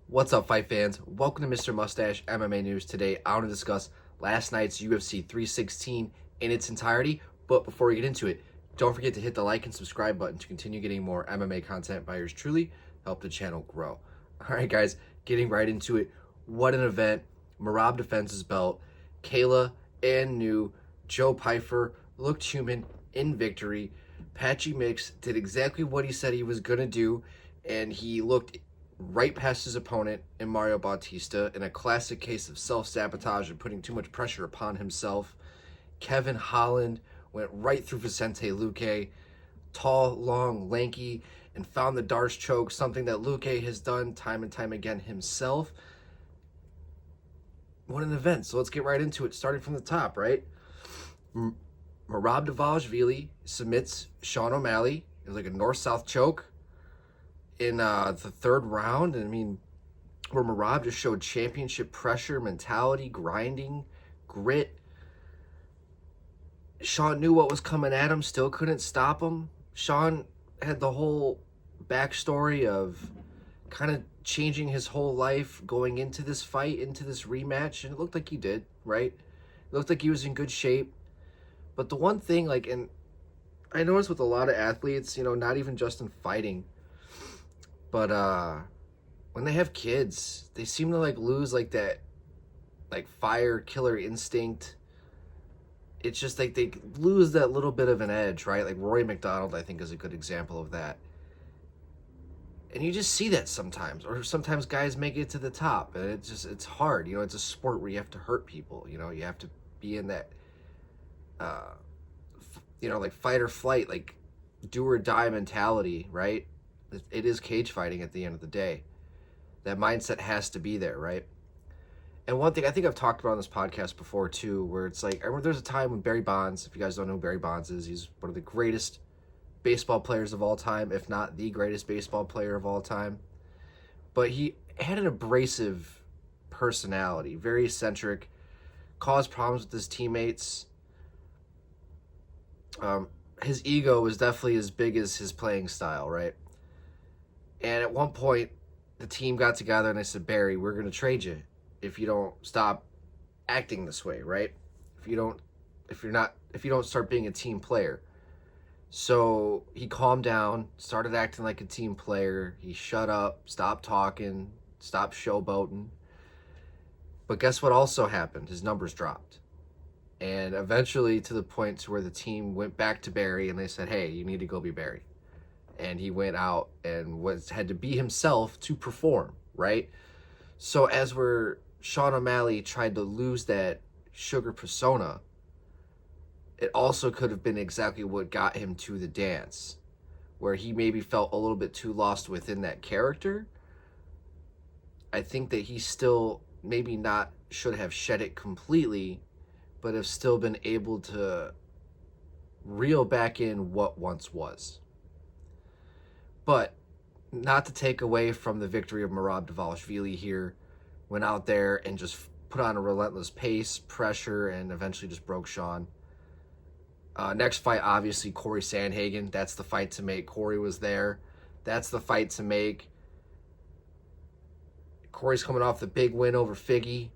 What's up, fight fans? Welcome to Mr. Mustache MMA News. Today, I want to discuss last night's UFC 316 in its entirety. But before we get into it, don't forget to hit the like and subscribe button to continue getting more MMA content by yours truly. Help the channel grow. All right, guys, getting right into it. What an event. Merab defends his belt. Kayla and new Joe Pyfer looked human in victory. Patchy Mix did exactly what he said he was going to do, and he looked right past his opponent in Mario Bautista in a classic case of self-sabotage and putting too much pressure upon himself. Kevin Holland went right through Vicente Luque, tall, long, lanky, and found the Darce choke, something that Luque has done time and time again himself. What an event. So let's get right into it, starting from the top, right? Merab Dvalishvili submits Sean O'Malley. It was like a north-south choke in the third round. And I mean, where Merab just showed championship pressure, mentality, grinding, grit. Sean knew what was coming at him, still couldn't stop him. Sean had the whole backstory of kind of changing his whole life going into this fight, into this rematch, and it looked like he did, right? It looked like he was in good shape. But the one thing, like, and I noticed with a lot of athletes, you know, not even just in fighting, but when they have kids, they seem to like lose like that like fire killer instinct. It's just like they lose that little bit of an edge, right? Like Rory McDonald, I think, is a good example of that. And you just see that sometimes, or sometimes guys make it to the top, and it's hard. You know, it's a sport where you have to hurt people. You know, you have to be in that, like fight or flight, like do or die mentality, right? It is cage fighting at the end of the day. That mindset has to be there, right? And one thing I think I've talked about on this podcast before too, where it's like, I remember there's a time when Barry Bonds, if you guys don't know who Barry Bonds is, he's one of the greatest baseball players of all time, if not the greatest baseball player of all time. But he had an abrasive personality, very eccentric, caused problems with his teammates. His ego was definitely as big as his playing style, right? And at one point, the team got together and they said, Barry, we're going to trade you if you don't stop acting this way, right? If you don't start being a team player. So he calmed down, started acting like a team player. He shut up, stopped talking, stopped showboating. But guess what also happened? His numbers dropped. And eventually to the point to where the team went back to Barry and they said, hey, you need to go be Barry. And he went out and had to be himself to perform, right? So as Sean O'Malley tried to lose that sugar persona, it also could have been exactly what got him to the dance, where he maybe felt a little bit too lost within that character. I think that he still maybe not should have shed it completely, but have still been able to reel back in what once was. But not to take away from the victory of Merab Dvalishvili here, went out there and just put on a relentless pace, pressure, and eventually just broke Sean. Next fight, obviously, Corey Sandhagen. That's the fight to make. Corey was there. That's the fight to make. Corey's coming off the big win over Figgy.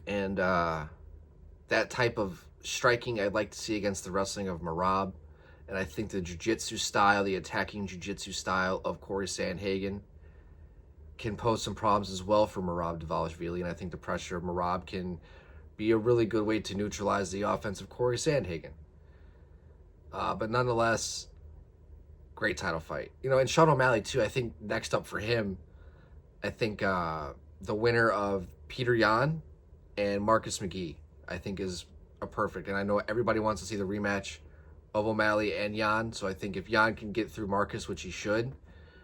And that type of striking I'd like to see against the wrestling of Merab. And I think the jiu-jitsu style, the attacking jiu-jitsu style of Corey Sandhagen can pose some problems as well for Merab Dvalishvili. And I think the pressure of Merab can be a really good way to neutralize the offense of Corey Sandhagen. But nonetheless, great title fight. You know, and Sean O'Malley too, I think next up for him, I think the winner of Peter Yan and Marcus McGee, I think is a perfect. And I know everybody wants to see the rematch of O'Malley and Yan. So I think if Yan can get through Marcus, which he should,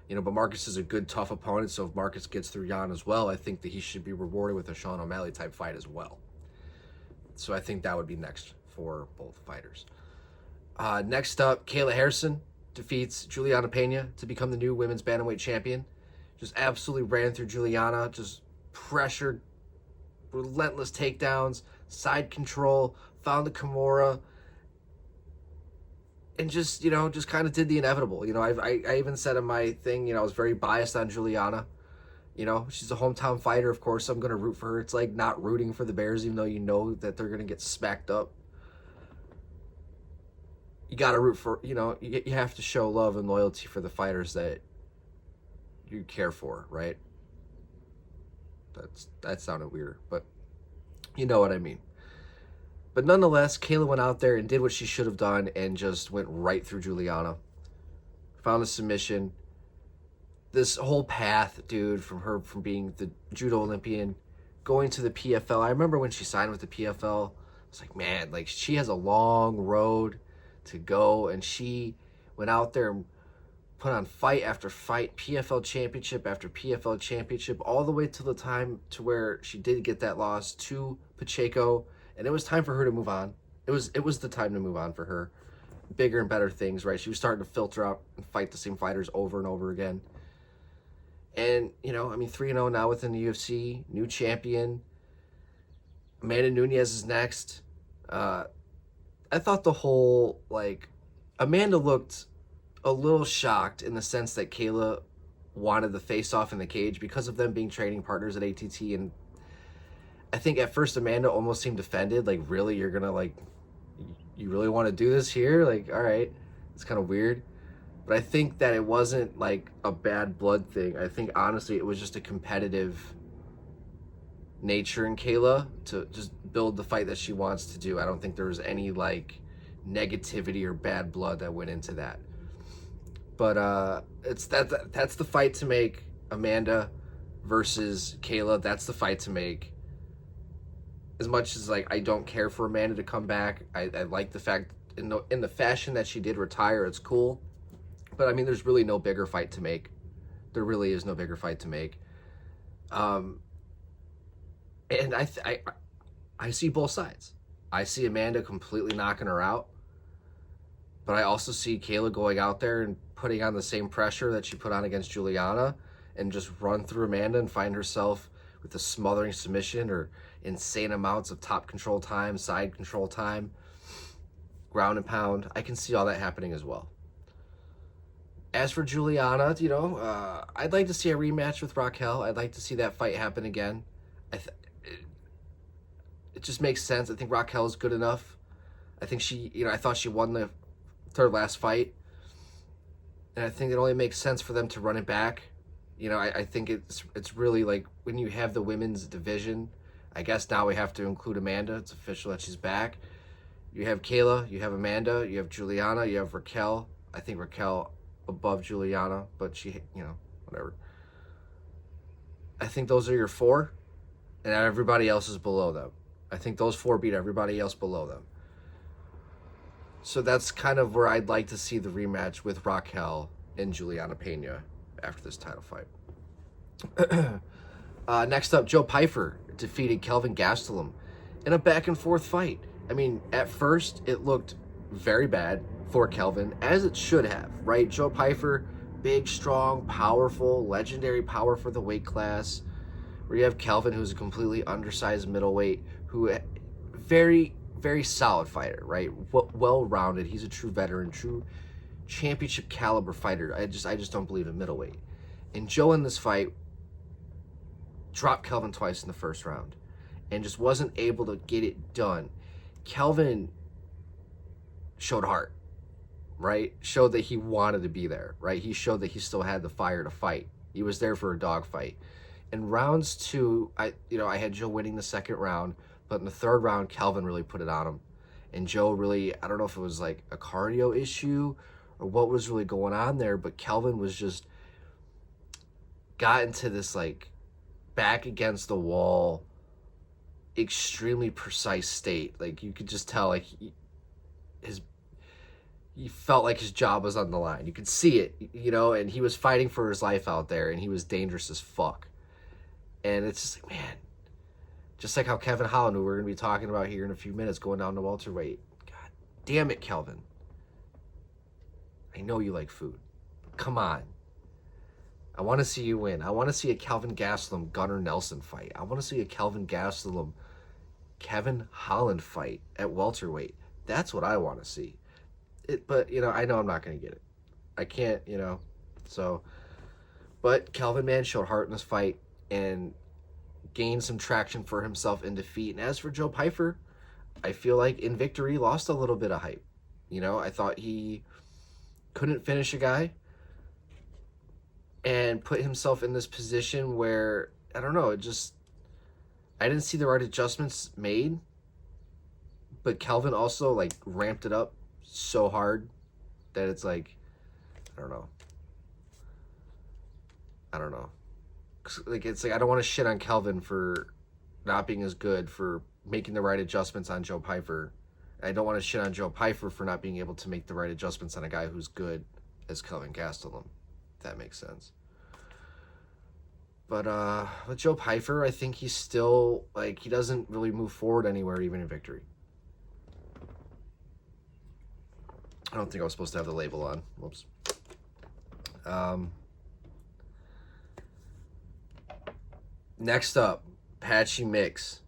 you know, but Marcus is a good, tough opponent. So if Marcus gets through Yan as well, I think that he should be rewarded with a Sean O'Malley type fight as well. So I think that would be next for both fighters. Next up, Kayla Harrison defeats Juliana Pena to become the new women's bantamweight champion. Just absolutely ran through Juliana, just pressured, relentless takedowns, side control, found the Kimura, and just kind of did the inevitable. You know, I even said in my thing, you know, I was very biased on Juliana. You know, she's a hometown fighter. Of course, I'm going to root for her. It's like not rooting for the Bears, even though you know that they're going to get smacked up. You got to root for, you know, you have to show love and loyalty for the fighters that you care for, right? That sounded weird, but you know what I mean. But nonetheless, Kayla went out there and did what she should have done and just went right through Juliana. Found a submission. This whole path, dude, from being the judo Olympian, going to the PFL. I remember when she signed with the PFL, I was like, man, like she has a long road to go, and she went out there and put on fight after fight, PFL championship after PFL championship, all the way to the time to where she did get that loss to Pacheco, and it was time for her to move on. It was the time to move on for her. Bigger and better things, right? She was starting to filter out and fight the same fighters over and over again. And, you know, I mean, 3-0 now within the UFC, new champion. Amanda Nunes is next. I thought the whole, like, Amanda looked a little shocked in the sense that Kayla wanted the face-off in the cage because of them being training partners at ATT. And I think at first Amanda almost seemed offended. Like, really? You're going to, like, you really want to do this here? Like, all right. It's kind of weird. But I think that it wasn't like a bad blood thing. I think honestly it was just a competitive nature in Kayla to just build the fight that she wants to do. I don't think there was any like negativity or bad blood that went into that. But that's the fight to make. Amanda versus Kayla. That's the fight to make. As much as like I don't care for Amanda to come back, I like the fact in the fashion that she did retire. It's cool. But, I mean, there's really no bigger fight to make. There really is no bigger fight to make. And I see both sides. I see Amanda completely knocking her out. But I also see Kayla going out there and putting on the same pressure that she put on against Juliana and just run through Amanda and find herself with a smothering submission or insane amounts of top control time, side control time, ground and pound. I can see all that happening as well. As for Juliana, you know, I'd like to see a rematch with Raquel. I'd like to see that fight happen again. It just makes sense. I think Raquel is good enough. I think she, you know, I thought she won the third last fight. And I think it only makes sense for them to run it back. You know, I think it's really like when you have the women's division, I guess now we have to include Amanda. It's official that she's back. You have Kayla, you have Amanda, you have Juliana, you have Raquel. I think Raquel above Juliana, but she, you know, whatever. I think those are your four, and everybody else is below them. I think those four beat everybody else below them. So that's kind of where I'd like to see the rematch with Raquel and Juliana Pena after this title fight. Next up, Joe Pyfer defeated Kelvin Gastelum in a back-and-forth fight. I mean, at first, it looked very bad for Kelvin, as it should have, right? Joe Pyfer, big, strong, powerful, legendary power for the weight class. Where you have Kelvin, who's a completely undersized middleweight, who very, very solid fighter, right? Well-rounded. He's a true veteran, true championship caliber fighter. I just don't believe in middleweight. And Joe in this fight dropped Kelvin twice in the first round and just wasn't able to get it done. Kelvin showed heart, right? Showed that he wanted to be there, right? He showed that he still had the fire to fight. He was there for a dog fight. In rounds two, I had Joe winning the second round, but in the third round, Kelvin really put it on him. And Joe really, I don't know if it was like a cardio issue or what was really going on there, but Kelvin was just got into this like back against the wall, extremely precise state. Like you could just tell like he felt like his job was on the line. You could see it, you know, and he was fighting for his life out there, and he was dangerous as fuck. And it's just like, man, just like how Kevin Holland, who we're going to be talking about here in a few minutes, going down to welterweight. God damn it, Kelvin. I know you like food. Come on. I want to see you win. I want to see a Kelvin Gastelum Gunnar Nelson fight. I want to see a Kelvin Gastelum Kevin Holland fight at welterweight. That's what I want to see. But, you know, I know I'm not going to get it. I can't, you know. So, but Kelvin, man, showed heart in this fight. and gain some traction for himself in defeat. And as for Joe Pyfer, I feel like in victory lost a little bit of hype. You know, I thought he couldn't finish a guy and put himself in this position where, I don't know, I didn't see the right adjustments made. But Kelvin also like ramped it up so hard that it's like, I don't know. Like, it's like I don't want to shit on Kelvin for not being as good, for making the right adjustments on Joe Pyfer. I don't want to shit on Joe Pyfer for not being able to make the right adjustments on a guy who's good as Kelvin Gastelum, if that makes sense. But with Joe Pyfer, I think he's still, like, he doesn't really move forward anywhere, even in victory. I don't think I was supposed to have the label on. Whoops. Next up, Patchy Mix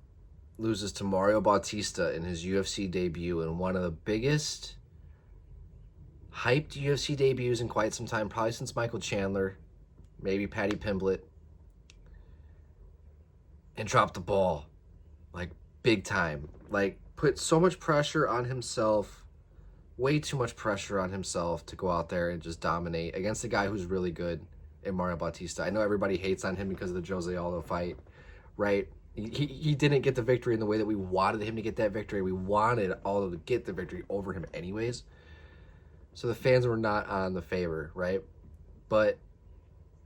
loses to Mario Bautista in his UFC debut, in one of the biggest hyped UFC debuts in quite some time, probably since Michael Chandler, maybe Paddy Pimblett, and dropped the ball, like, big time. Like, put so much pressure on himself, way too much pressure on himself to go out there and just dominate against a guy who's really good in Mario Bautista. I know everybody hates on him because of the Jose Aldo fight, right? He didn't get the victory in the way that we wanted him to get that victory. We wanted Aldo to get the victory over him anyways. So the fans were not on the favor, right? But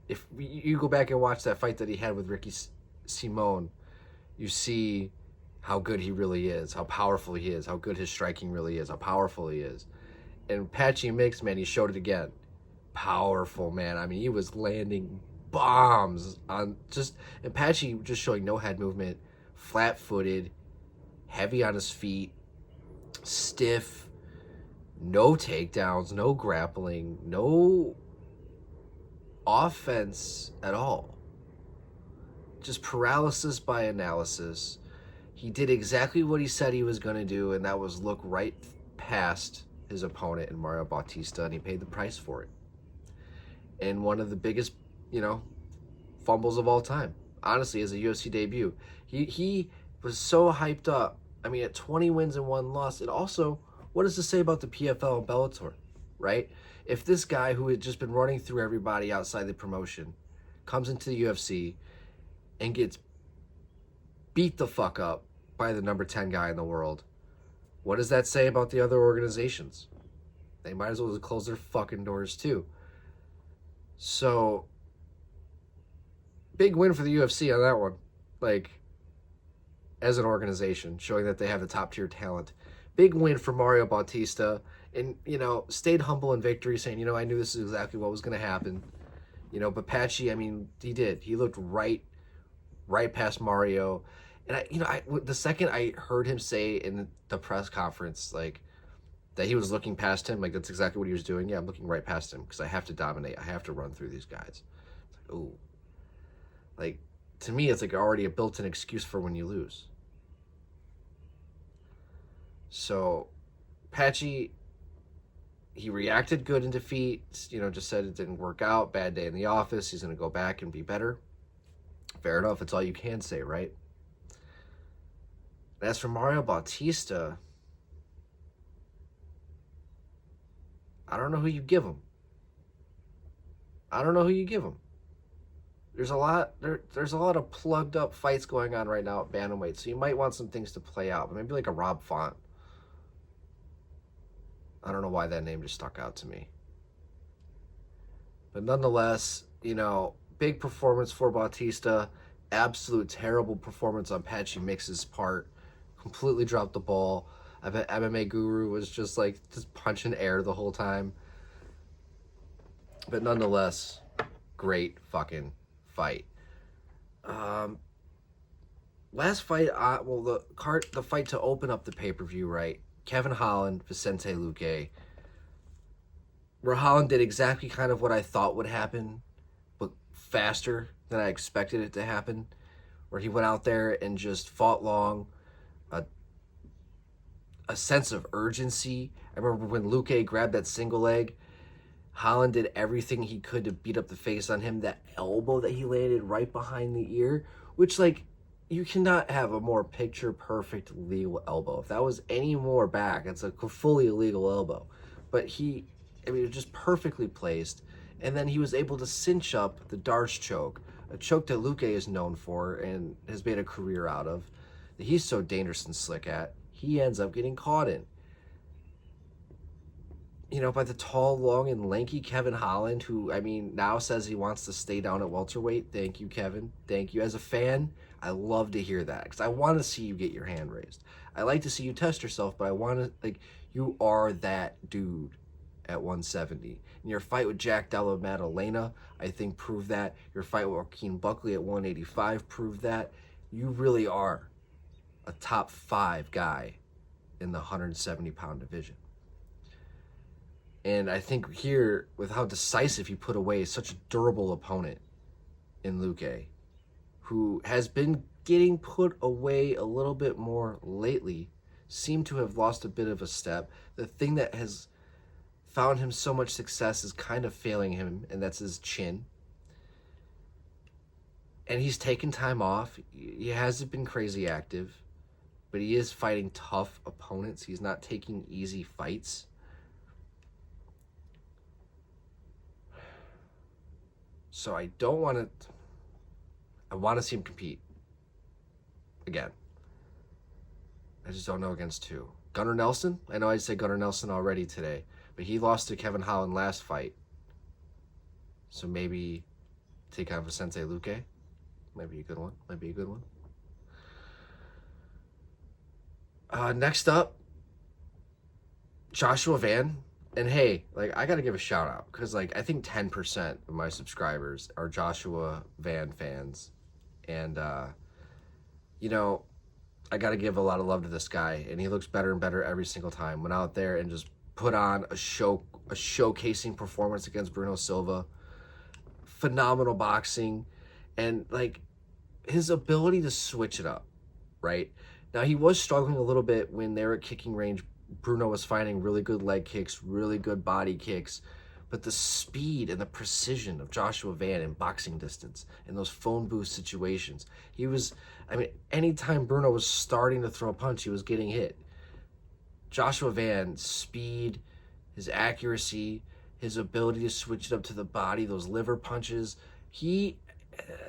if you go back and watch that fight that he had with Ricky Simone, you see how good he really is, how powerful he is, how good his striking really is, how powerful he is. And Patchy Mix, man, he showed it again. Powerful, man. I mean, he was landing bombs on and Patchy just showing no head movement, flat-footed, heavy on his feet, stiff, no takedowns, no grappling, no offense at all. Just paralysis by analysis. He did exactly what he said he was going to do, and that was look right past his opponent in Mario Bautista, and he paid the price for it. And one of the biggest, fumbles of all time, honestly, as a UFC debut. He was so hyped up. I mean, at 20 wins and 1 loss, it also, what does this say about the PFL and Bellator, right? If this guy who had just been running through everybody outside the promotion comes into the UFC and gets beat the fuck up by the number 10 guy in the world, what does that say about the other organizations? They might as well just close their fucking doors too. So, big win for the UFC on that one. Like, as an organization, showing that they have the top tier talent. Big win for Mario Bautista. And, stayed humble in victory, saying, I knew this is exactly what was going to happen. But Patchy, I mean, he did. He looked right past Mario. And, the second I heard him say in the press conference, like, that he was looking past him, like, that's exactly what he was doing. Yeah, I'm looking right past him because I have to dominate. I have to run through these guys. It's like, ooh. Like, to me, it's like already a built-in excuse for when you lose. So, Patchy, he reacted good in defeat, just said it didn't work out, bad day in the office, he's going to go back and be better. Fair enough, it's all you can say, right? And as for Mario Bautista, I don't know who you give him. There's a lot of plugged up fights going on right now at bantamweight, so you might want some things to play out, but maybe like a Rob Font. I don't know why that name just stuck out to me. But nonetheless, big performance for Bautista. Absolute terrible performance on Patchy Mix's part. Completely dropped the ball. I bet MMA Guru was just punching air the whole time. But nonetheless, great fucking fight. Last fight, the fight to open up the pay-per-view, right? Kevin Holland, Vicente Luque. Where Holland did exactly kind of what I thought would happen, but faster than I expected it to happen. Where he went out there and just fought long. A sense of urgency. I remember when Luque grabbed that single leg, Holland did everything he could to beat up the face on him. That elbow that he landed right behind the ear, which, like, you cannot have a more picture perfect legal elbow. If that was any more back, it's a fully illegal elbow. But it was just perfectly placed. And then he was able to cinch up the Darce choke, a choke that Luque is known for and has made a career out of, that he's so dangerous and slick at. He ends up getting caught in, by the tall, long, and lanky Kevin Holland, who, now says he wants to stay down at welterweight. Thank you, Kevin. Thank you. As a fan, I love to hear that because I want to see you get your hand raised. I like to see you test yourself, but I want to, you are that dude at 170. And your fight with Jack Della Maddalena, I think, proved that. Your fight with Joaquin Buckley at 185 proved that. You really are a top 5 guy in the 170-pound division. And I think here, with how decisive he put away such a durable opponent in Luque, who has been getting put away a little bit more lately, seemed to have lost a bit of a step. The thing that has found him so much success is kind of failing him, and that's his chin. And he's taken time off. He hasn't been crazy active, but he is fighting tough opponents. He's not taking easy fights. So I want to see him compete again. I just don't know against who. Gunnar Nelson? I know I said Gunnar Nelson already today, but he lost to Kevin Holland last fight. So maybe take on Vicente Luque. Might be a good one. Next up, Joshua Van. And hey, I got to give a shout out because, I think 10% of my subscribers are Joshua Van fans. And, I got to give a lot of love to this guy. And he looks better and better every single time. Went out there and just put on a showcasing performance against Bruno Silva. Phenomenal boxing. And, his ability to switch it up, right? Now, he was struggling a little bit when they were at kicking range. Bruno was finding really good leg kicks, really good body kicks, but the speed and the precision of Joshua Van in boxing distance in those phone booth situations, anytime Bruno was starting to throw a punch, he was getting hit. Joshua Van's speed, his accuracy, his ability to switch it up to the body, those liver punches, I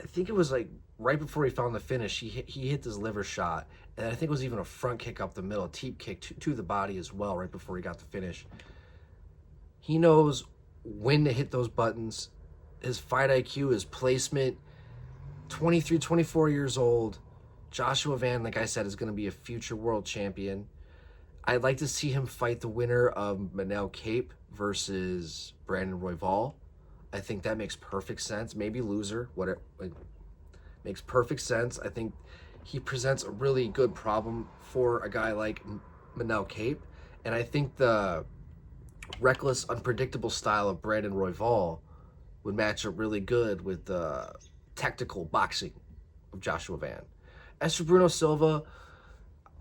think it was right before he found the finish, he hit this liver shot, and I think it was even a front kick up the middle, a teep kick to the body as well, right before he got the finish. He knows when to hit those buttons. His fight IQ, his placement, 23, 24 years old. Joshua Van, like I said, is going to be a future world champion. I'd like to see him fight the winner of Manel Cape versus Brandon Royval. I think that makes perfect sense. Maybe loser, whatever. Makes perfect sense. I think he presents a really good problem for a guy like Manel Cape. And I think the reckless, unpredictable style of Brandon Royval would match up really good with the tactical boxing of Joshua Van. As for Bruno Silva,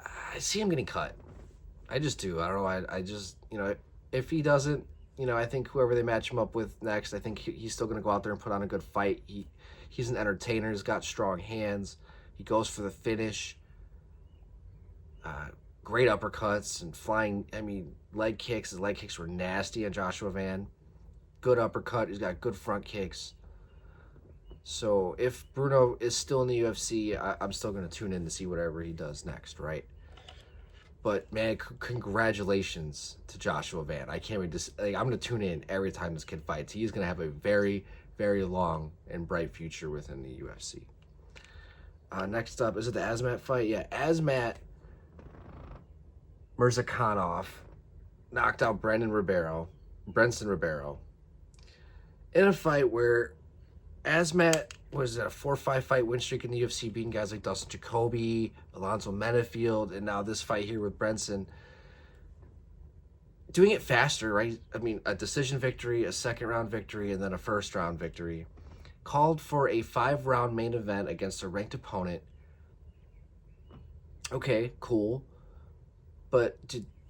I see him getting cut. I just do. I don't know. I just, if he doesn't, I think whoever they match him up with next, I think he's still going to go out there and put on a good fight. He's an entertainer. He's got strong hands. He goes for the finish. Great uppercuts and flying, leg kicks. His leg kicks were nasty on Joshua Van. Good uppercut. He's got good front kicks. So if Bruno is still in the UFC, I'm still going to tune in to see whatever he does next, right? But, man, congratulations to Joshua Van. I can't wait to... I'm going to tune in every time this kid fights. He's going to have a very, very long and bright future within the UFC. Next up, is it the Azmat fight? Yeah, Azmat Mirzakhanov knocked out Brenson Ribeiro in a fight where Azmat was a 4-5 fight win streak in the UFC, beating guys like Dustin Jacoby, Alonzo Menafield, and now this fight here with Brenson. Doing it faster, right? A decision victory, a second-round victory, and then a first-round victory. Called for a 5-round main event against a ranked opponent. Okay, cool. But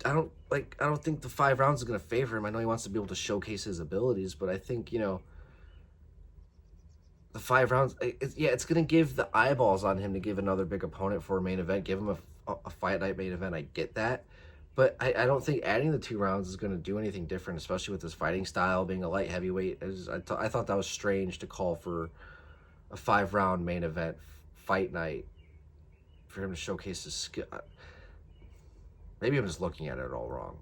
I don't think the 5 rounds is going to favor him. I know he wants to be able to showcase his abilities, but I think, the 5 rounds, it's going to give the eyeballs on him to give another big opponent for a main event, give him a fight night main event. I get that. But I don't think adding the 2 rounds is going to do anything different, especially with his fighting style being a light heavyweight. I thought that was strange to call for a 5 round main event fight night for him to showcase his skill. Maybe I'm just looking at it all wrong.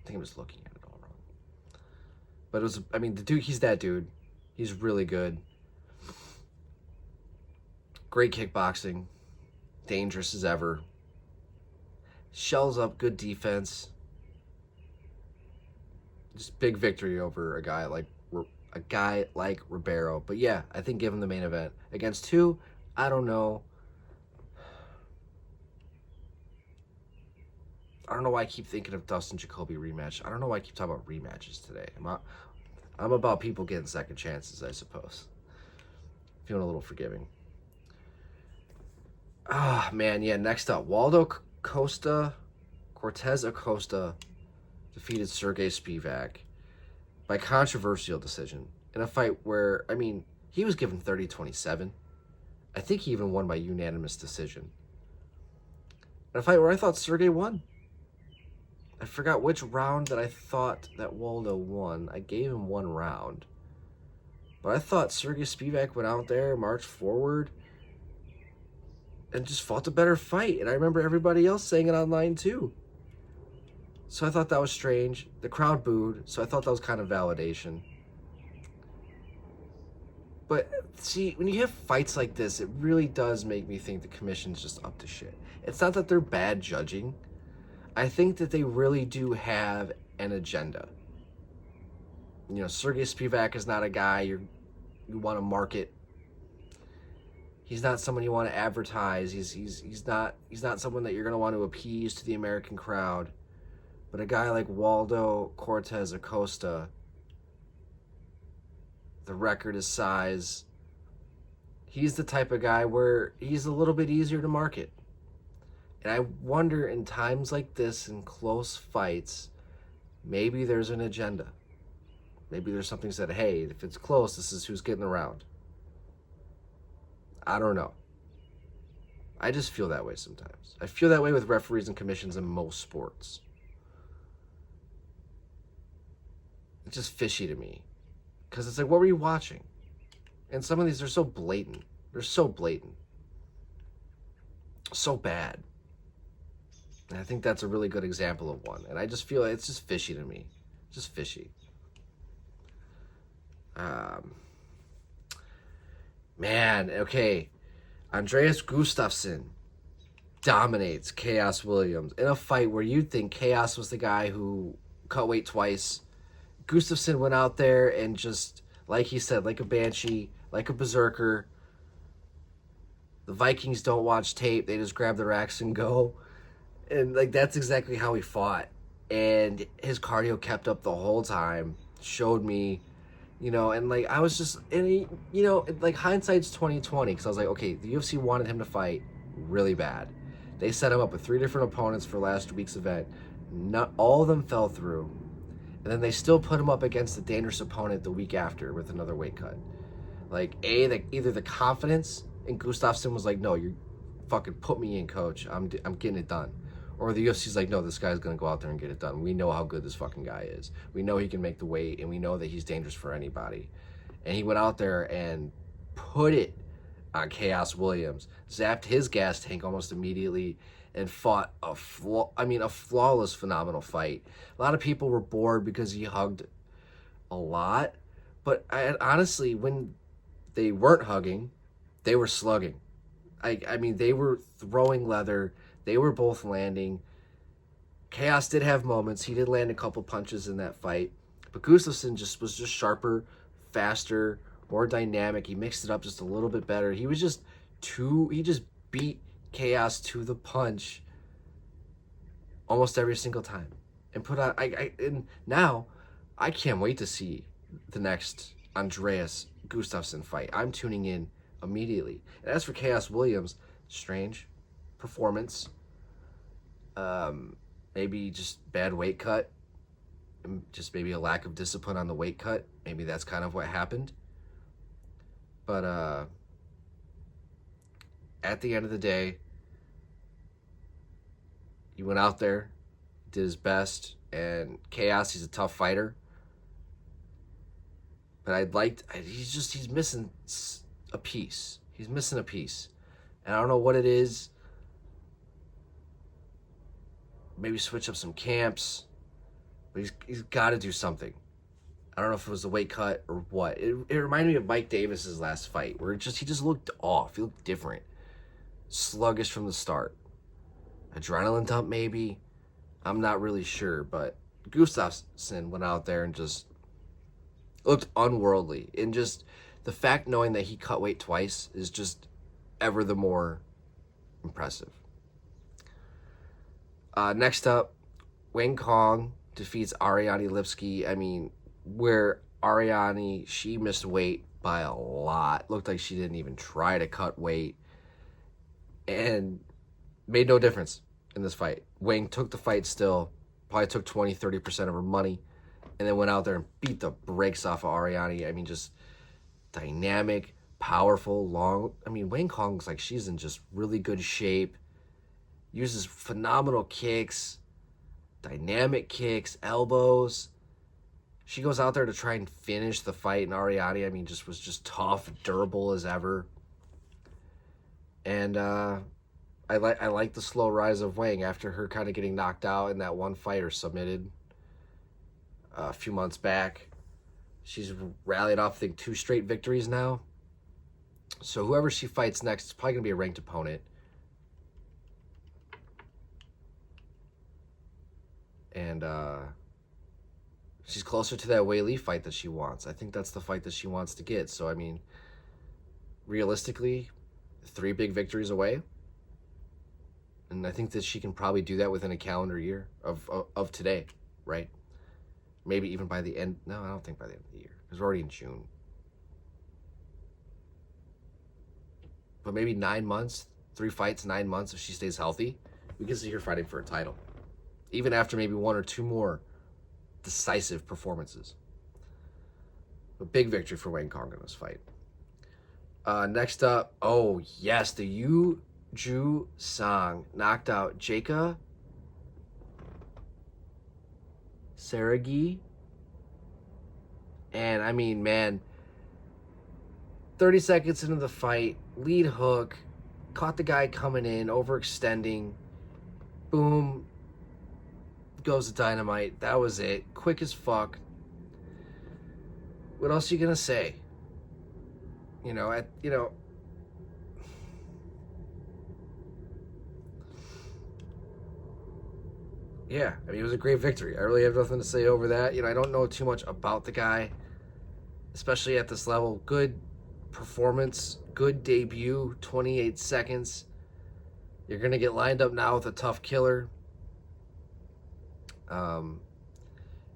I think I'm just looking at it all wrong. But the dude, he's that dude. He's really good. Great kickboxing. Dangerous as ever. Shells up, good defense. Just big victory over a guy like Ribeiro. But yeah, I think give him the main event. Against who? I don't know. I don't know why I keep thinking of Dustin Jacoby rematch. I don't know why I keep talking about rematches today. I'm about people getting second chances, I suppose. Feeling a little forgiving. Ah, man, yeah, next up. Cortez Acosta defeated Sergey Spivak by controversial decision in a fight where, he was given 30-27. I think he even won by unanimous decision. In a fight where I thought Sergey won. I forgot which round that I thought that Waldo won. I gave him 1 round. But I thought Sergey Spivak went out there, marched forward, and just fought a better fight. And I remember everybody else saying it online too. So I thought that was strange. The crowd booed, so I thought that was kind of validation. But see, when you have fights like this, it really does make me think the commission's just up to shit. It's not that they're bad judging. I think that they really do have an agenda. Sergey Spivak is not a guy you want to market. He's not someone you want to advertise. He's not someone that you're going to want to appease to the American crowd. But a guy like Waldo Cortez Acosta, the record is size. He's the type of guy where he's a little bit easier to market. And I wonder, in times like this, in close fights, maybe there's an agenda. Maybe there's something said, hey, if it's close, this is who's getting around. I don't know. I just feel that way sometimes. I feel that way with referees and commissions in most sports. It's just fishy to me. Because it's like, what were you watching? And some of these are so blatant. They're so blatant. So bad. And I think that's a really good example of one. And I just feel it's just fishy to me. Just fishy. Man, okay. Andreas Gustafsson dominates Chaos Williams in a fight where you'd think Chaos was the guy who cut weight twice. Gustafsson went out there and just, like he said, like a banshee, like a berserker. The Vikings don't watch tape. They just grab the racks and go. And, that's exactly how he fought. And his cardio kept up the whole time. Showed me, and, I was just, and he, hindsight's 2020. Because I was like, okay, the UFC wanted him to fight really bad. They set him up with 3 different opponents for last week's event. Not all of them fell through. And then they still put him up against a dangerous opponent the week after with another weight cut. Either the confidence in Gustafsson was like, no, you fucking put me in, coach. I'm getting it done. Or the UFC's like, no, this guy's going to go out there and get it done. We know how good this fucking guy is. We know he can make the weight, and we know that he's dangerous for anybody. And he went out there and put it on Chaos Williams. Zapped his gas tank almost immediately and fought a flawless, phenomenal fight. A lot of people were bored because he hugged a lot. But honestly, when they weren't hugging, they were slugging. They were throwing leather. They were both landing. Chaos did have moments. He did land a couple punches in that fight. But Gustafsson was just sharper, faster, more dynamic. He mixed it up just a little bit better. He just beat Chaos to the punch almost every single time. And and now I can't wait to see the next Andreas Gustafsson fight. I'm tuning in immediately. And as for Chaos Williams, strange performance. Maybe just bad weight cut, just maybe a lack of discipline on the weight cut. Maybe that's kind of what happened. But at the end of the day, he went out there, did his best, and Chaos, he's a tough fighter. But he's missing a piece. He's missing a piece. And I don't know what it is. Maybe switch up some camps. But he's got to do something. I don't know if it was the weight cut or what. It reminded me of Mike Davis's last fight, where he just looked off. He looked different. Sluggish from the start. Adrenaline dump, maybe. I'm not really sure. But Gustafsson went out there and just looked unworldly. And just the fact knowing that he cut weight twice is just ever the more impressive. Next up, Wang Kong defeats Ariane Lipski. I mean, where Ariane, she missed weight by a lot. Looked like she didn't even try to cut weight. And made no difference in this fight. Wang took the fight still. Probably took 20-30% of her money. And then went out there and beat the brakes off of Ariane. I mean, just dynamic, powerful, long. I mean, Wang Kong's like, she's in just really good shape. Uses phenomenal kicks, dynamic kicks, elbows. She goes out there to try and finish the fight, and Ariane, I mean, was just tough, durable as ever. And I like the slow rise of Wang after her kind of getting knocked out in that one fight or submitted a few months back. She's rallied off, I think, 2 straight victories now. So whoever she fights next is probably going to be a ranked opponent. And she's closer to that Weili fight that she wants. I think that's the fight that she wants to get. So, I mean, realistically, 3 big victories away. And I think that she can probably do that within a calendar year of today, right? Maybe even by the end. No, I don't think by the end of the year, because we're already in June. But maybe 9 months, 3 fights, 9 months, if she stays healthy, we can see her fighting for a title. Even after maybe 1 or 2 more decisive performances. A big victory for Wang Kong in this fight. Next up, oh yes, the Yu Ju Song knocked out Jaka Saragi. And I mean, man, 30 seconds into the fight, lead hook, caught the guy coming in, overextending, boom, goes to Dynamite. That was it. Quick as fuck. What else are you gonna say? Yeah, I mean, it was a great victory. I really have nothing to say over that. I don't know too much about the guy, especially at this level. Good performance, good debut, 28 seconds. You're gonna get lined up now with a tough killer.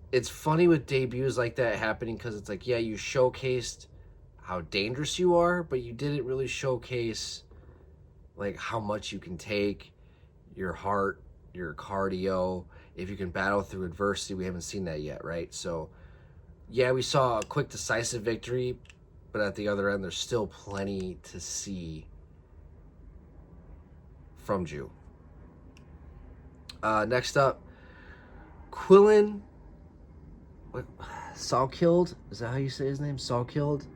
It's funny with debuts like that happening, because it's like, yeah, you showcased how dangerous you are, but you didn't really showcase like how much you can take, your heart, your cardio, if you can battle through adversity. We haven't seen that yet, right? So yeah, we saw a quick decisive victory, but at the other end, there's still plenty to see from Ju. Next up, Quillen Salkilled, is that how you say his name? Salkilled.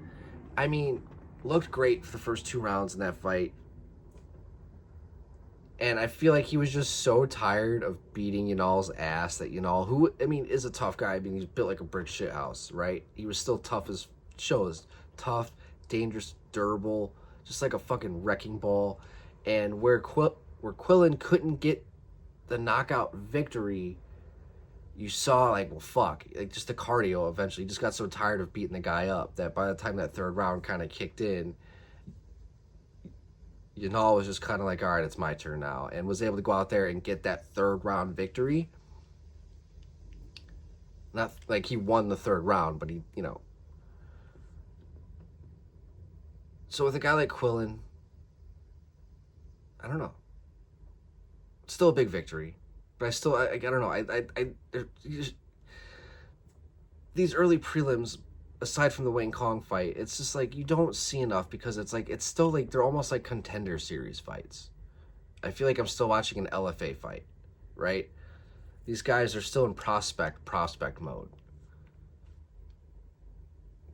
I mean, looked great for the first 2 rounds in that fight. And I feel like he was just so tired of beating Yanal's ass that Yanal, who, I mean, is a tough guy. I mean, he's built like a brick shit house, right? He was still tough as shows. Tough, dangerous, durable, just like a fucking wrecking ball. And where Quillen couldn't get the knockout victory, you saw like, well, fuck, like just the cardio eventually. He just got so tired of beating the guy up that by the time that 3rd round kind of kicked in, Yanal was just kind of like, all right, it's my turn now, and was able to go out there and get that 3rd round victory. Not like he won the 3rd round, but he, So with a guy like Quillen, I don't know. Still a big victory. But I don't know. These early prelims, aside from the Wayne Kong fight, it's just like you don't see enough because it's like it's still like they're almost like contender series fights. I feel like I'm still watching an LFA fight, right? These guys are still in prospect mode.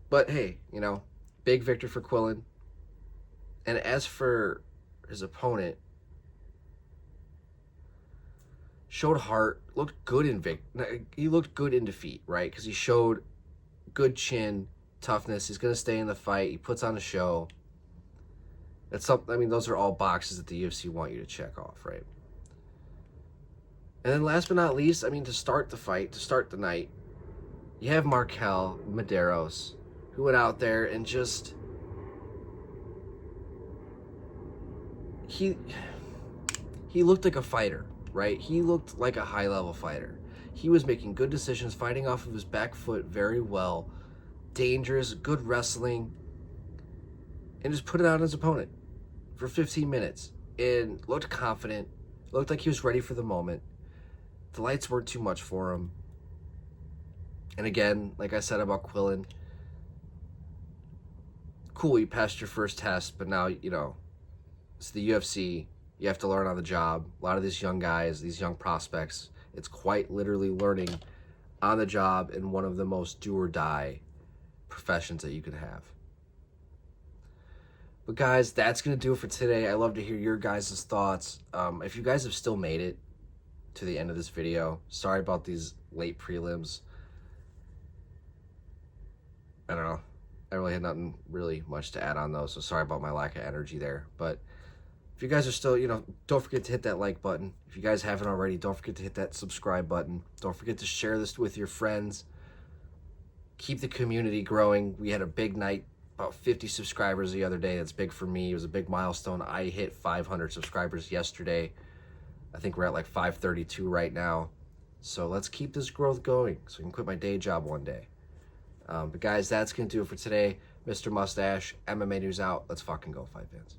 But hey, you know, big victory for Quillen. And as for his opponent, showed heart, looked good he looked good in defeat, right? Because he showed good chin, toughness. He's gonna stay in the fight. He puts on a show. That's something. I mean, those are all boxes that the UFC want you to check off, right? And then last but not least, I mean, to start the fight, to start the night, you have Markel Medeiros, who went out there and just he looked like a fighter, right? He looked like a high-level fighter. He was making good decisions, fighting off of his back foot very well, dangerous, good wrestling, and just put it out on his opponent for 15 minutes and looked confident, looked like he was ready for the moment. The lights weren't too much for him. And again, like I said about Quillen, cool, you passed your first test, but now, you know, it's the UFC. You have to learn on the job. A lot of these young guys, these young prospects, it's quite literally learning on the job in one of the most do or die professions that you can have. But guys, that's going to do it for today. I love to hear your guys' thoughts. If you guys have still made it to the end of this video, sorry about these late prelims. I don't know. I really had nothing really much to add on those, so sorry about my lack of energy there. But if you guys are still, you know, don't forget to hit that like button. If you guys haven't already, don't forget to hit that subscribe button. Don't forget to share this with your friends. Keep the community growing. We had a big night, about 50 subscribers the other day. That's big for me. It was a big milestone. I hit 500 subscribers yesterday. I think we're at like 532 right now. So let's keep this growth going so I can quit my day job one day. But guys, that's going to do it for today. Mr. Mustache, MMA News out. Let's fucking go, fight fans.